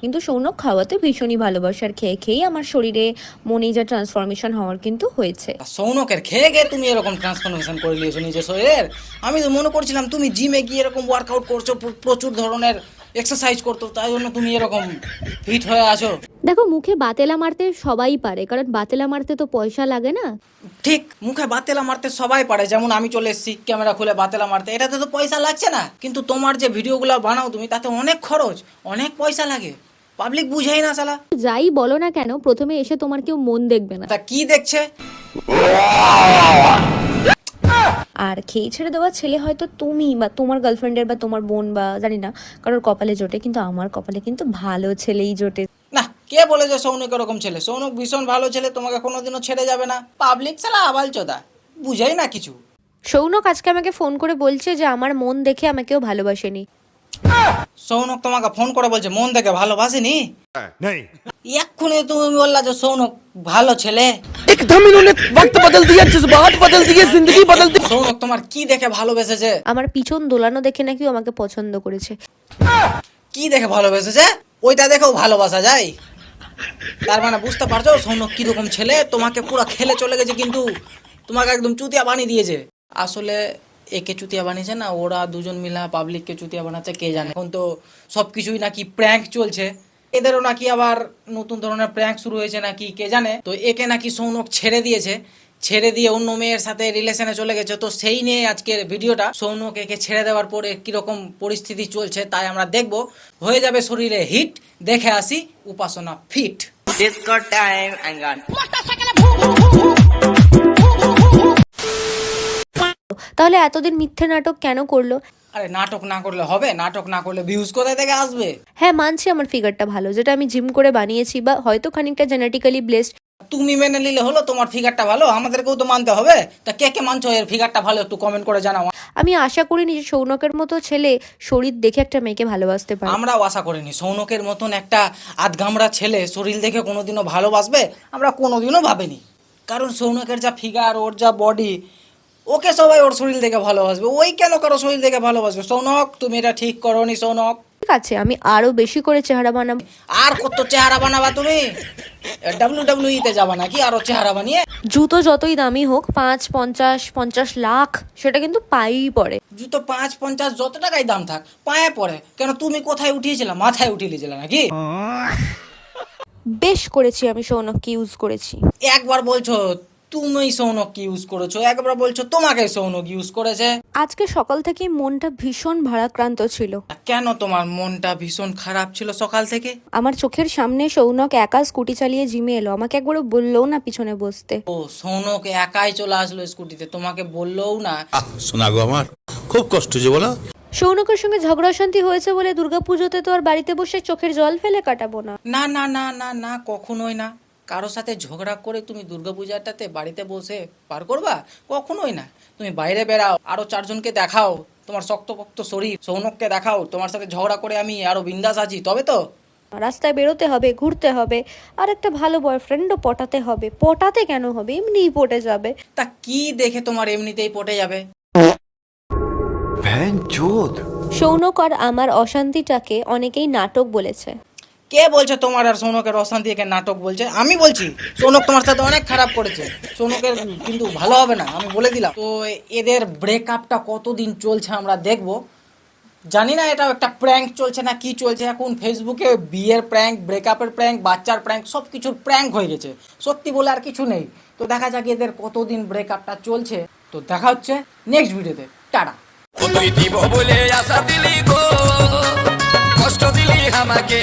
কিন্তু সৌনক খাওয়াতে ভীষণই ভালোবাসে, আর খেয়ে খেয়েই আমার শরীরে মনে যা ট্রান্সফরমেশন হওয়ার কিন্তু হয়েছে। সৌনকের খেয়ে গিয়ে তুমি এরকম ট্রান্সফরমেশন করে নিয়েছো নিজের শরীরের। আমি তো মনে করছিলাম তুমি জিমে গিয়ে এরকম ওয়ার্কআউট করছো, প্রচুর ধরনের এক্সারসাইজ করতো, তাই জন্য তুমি এরকম ফিট হয়ে আছো। দেখো, মুখে বাতেলা মারতে সবাই পারে, কারণ বাতেলা মারতে তো পয়সা লাগে না। ঠিক, মুখে বাতেলা মারতে সবাই পারে, যেমন আমি চলে এসেছি ক্যামেরা খুলে বাতেলা মারতে, এটাতে তো পয়সা লাগছে না। কিন্তু তোমার যে ভিডিওগুলো বানাও তুমি, তাতে অনেক খরচ, অনেক পয়সা লাগে, পাবলিক বুঝেই না শালা। যাই বলো না কেন, প্রথমে এসে তোমার কেউ মন দেখবে না। তা কি দেখছে? আর খেয়ে ছেড়ে দেওয়া ছেলে হয়তো তুমি বা তোমার গার্লফ্রেন্ডের বা তোমার বোন বা জানি না কারোর কপালে জোটে, কিন্তু আমার কপালে কিন্তু ভালো ছেলেই জোটে। না, কে বলে যে সৌনক এরকম ছেলে? সৌনক ভীষণ ভালো ছেলে, তোমাকে কোনোদিনও ছেড়ে যাবে না। পাবলিক শালা আবাল চোদা, বুঝেই না কিছু। সৌনক আজকে আমাকে ফোন করে বলছে যে আমার মন দেখে আমাকেও ভালোবাসেনি। সৌনক তোমাকে ফোন করে বলছে মন দেখে ভালোবাসেনি? এক্ষুনি তুমি বললা যে সৌনক ভালো ছেলে। एकदम इन्होंने वक्त बदल दिया, जज्बात बदल दिए, जिंदगी बदल दी। সৌনক তোমার কি দেখে ভালোবেসেছে? আমার পিছন দোলানো দেখে নাকি আমাকে পছন্দ করেছে। কি দেখে ভালোবেসেছে? ওইটা দেখেও ভালোবাসা যায়? তার মানে বুঝতে পারছো সৌনক কিরকম ছেলে? তোমাকে পুরো খেলে চলে গেছে, কিন্তু তোমাকে একদম চুতিয়া বানিয়ে দিয়েছে। আসলে একে চুতিয়া বানিয়েছে না, ওরা দুজন মিলা পাবলিককে চুতিয়া বানাচ্ছে কে জানে। এখন তো সবকিছুই নাকি প্র্যাঙ্ক চলছে, এদেরও নাকি আবার নতুন ধরনের প্র্যাঙ্ক শুরু হয়েছে নাকি কে জানে। তো একে নাকি সৌনক ছেড়ে দিয়েছে, ছেড়ে দিয়ে অন্য মেয়ের সাথে রিলেশনে চলে গেছে। তো সেই নিয়ে আজকের ভিডিওটা, সৌনক একে ছেড়ে দেওয়ার পরে কিরকম পরিস্থিতি চলছে তাই আমরা দেখব। হয়ে যাবে শরীরে হিট, দেখে আসি উপাসনা ফিট। डिस्को टाइम एंगन। তাহলে এতদিন মিথ্যে নাটক কেন করলো? আরে নাটক না করলে হবে? নাটক না করলে ভিউজ কোথায় থেকে আসবে? হ্যাঁ, মানছি আমার ফিগারটা ভালো, যেটা আমি জিম করে বানিয়েছি, বা হয়তো খানিকটা জেনেটিক্যালি ব্লেসড। তুমি মেনে নিলে হলো তোমার ফিগারটা ভালো, আমাদেরকেও তো মানতে হবে। তা কে কে মানছো এর ফিগারটা ভালো, একটু কমেন্ট করে জানাও। আমি আশা করিনি যে সৌনকের মতো ছেলে শরীর দেখে একটা মেয়েকে ভালোবাসতে পারে। আমরাও আশা করিনি সৌনকের মতন একটা আধগামড়া ছেলে শরীর দেখে কোনোদিনও ভালোবাসবে, আমরা কোনোদিনও ভাবিনি। কারণ সৌনকের যা ফিগার, ওর যা বডি, ওকে সবাই ওর শরীর দেখে ভালোবাসবে, ওই কেন কারো শরীর দেখে ভালোবাসবে? সৌনক তুমি এটা ঠিক করোনি সৌনক। ঠিক আছে, আমি আরো বেশি করে চেহারা বানাবো। আর কত চেহারা বানাবা তুমি? WWE তে যাবা নাকি আরো চেহারা বানিয়ে? জুতো যতই দামি হোক, 5, 50, 50 লাখ, সেটা কিন্তু পায়েই পড়ে। জুতো 5-50 যত টাকাই দাম থাক, পায়ে পড়ে কেন? তুমি কোথায় উঠিয়েছিলা? মাথায় উঠিয়ে নিয়েছিলে নাকি? বেশ করেছি আমি সৌনককে ইউজ করেছি। একবার বলছো তুমি সৌনক ইউজ করেছো, একবার বলছো তোমাকে সৌনক ইউজ করেছে। আজকে সকাল থেকে মনটা ভীষণ ভারাক্রান্ত ছিল। কেন তোমার মনটা ভীষণ খারাপ ছিল সকাল থেকে? আমার চোখের সামনে সৌনক একা স্কুটি চালিয়ে জিমে এলো, আমাকে একবারও বললোও না পিছনে বসতে। ও সৌনক একাই চলে আসলো স্কুটিতে, তোমাকে বললোও না? শোনা গো আমার খুব কষ্ট যে বলো। সৌনকের সঙ্গে ঝগড়া শান্তি হয়েছে বলে দুর্গাপুজোতে তো আর বাড়িতে বসে চোখের জল ফেলে কাটাবো না। না না না না না, কখনোই না। কারোর সাথে ঝগড়া করে তুমি দুর্গাপূজাটাতে বাড়িতে বসে পার করবা? কখনোই না। তুমি বাইরে বেরাও, আরো 4 জনকে দেখাও তোমার শক্তপোক্ত শরীর, সৌনককে দেখাও তোমার সাথে ঝগড়া করে আমি আরো বিন্দাস আছি, তবে তো। রাস্তায় বেরোতে হবে, ঘুরতে হবে, আর একটা ভালো বয়ফ্রেন্ডও পটাতে হবে। পটাতে কেন হবে, এমনিই পটে যাবে। তা কি দেখে তোমার এমনিতেই পটে যাবে? সৌনক আর আমার অশান্তিটাকে অনেকেই নাটক বলেছে। কে বলছে তোমার আর সৌনকের অশান্তিকে নাটক বলছে? আমি বলছি সৌনক তোমার সাথে অনেক খারাপ করেছে, সৌনকের কিন্তু ভালো হবে না, আমি বলে দিলাম। তো এদের ব্রেকআপটা কতদিন চলছে আমরা দেখব। জানি না এটা একটা প্র্যাঙ্ক চলছে না কি চলছে। এখন ফেসবুকে বিয়ের প্র্যাঙ্ক, ব্রেকআপের প্র্যাঙ্ক, বাচ্চার প্র্যাঙ্ক, সব কিছুর প্র্যাঙ্ক হয়ে গেছে, সত্যি বলে আর কিছু নেই। তো দেখা যাক এদের কতদিন ব্রেকআপটা চলছে। তো দেখা হচ্ছে নেক্সট ভিডিওতে, টাটা। তুই দিব বলে আশা দিলি গো, কষ্ট দিলি আমাকে।